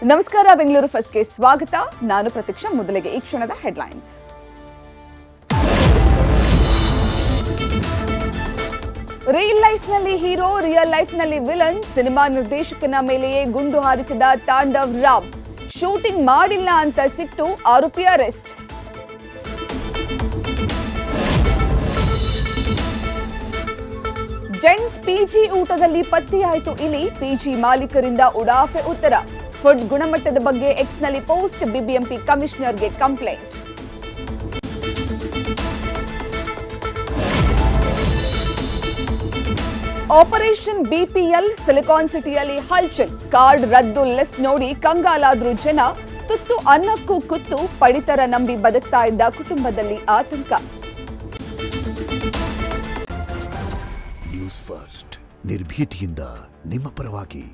ನಮಸ್ಕಾರ, ಬೆಂಗಳೂರು ಫಸ್ಟ್ಗೆ ಸ್ವಾಗತ. ನಾನು ಪ್ರತೀಕ್ಷಾ. ಮೊದಲಿಗೆ ಈ ಕ್ಷಣದ ಹೆಡ್ಲೈನ್ಸ್. ರಿಯಲ್ ಲೈಫ್ನಲ್ಲಿ ಹೀರೋ, ರಿಯಲ್ ಲೈಫ್ನಲ್ಲಿ ವಿಲನ್. ಸಿನಿಮಾ ನಿರ್ದೇಶಕನ ಮೇಲೆಯೇ ಗುಂಡು ಹಾರಿಸಿದ ತಾಂಡವ್ ರಾವ್. ಶೂಟಿಂಗ್ ಮಾಡಿಲ್ಲ ಅಂತ ಸಿಟ್ಟು, ಆರೋಪಿ ಅರೆಸ್ಟ್. ಜೆಂಟ್ಸ್ ಪಿಜಿ ಊಟದಲ್ಲಿ ಪತ್ತೆಯಾಯಿತು ಇಲಿ. ಪಿಜಿ ಮಾಲೀಕರಿಂದ ಉಡಾಫೆ ಉತ್ತರ. ಫುಡ್ ಗುಣಮಟ್ಟದ ಬಗ್ಗೆ ಎಕ್ಸ್ನಲ್ಲಿ ಪೋಸ್ಟ್. ಬಿಬಿಎಂಪಿ ಕಮಿಷನರ್ಗೆ ಕಂಪ್ಲೇಂಟ್. ಆಪರೇಷನ್ ಬಿಪಿಎಲ್ ಸಿಲಿಕಾನ್ ಸಿಟಿಯಲ್ಲಿ ಹಲ್ಚಲ್. ಕಾರ್ಡ್ ರದ್ದು ಲಿಸ್ಟ್ ನೋಡಿ ಕಂಗಾಲಾದ್ರು ಜನ. ತುತ್ತು ಅನ್ನಕ್ಕೂ ಕುತ್ತು, ಪಡಿತರ ನಂಬಿ ಬದುಕ್ತಾ ಇದ್ದ ಕುಟುಂಬದಲ್ಲಿ ಆತಂಕ. ನ್ಯೂಸ್ ಫಸ್ಟ್, ನಿರ್ಭೀತಿಯಿಂದ ನಿಮ್ಮ ಪರವಾಗಿ.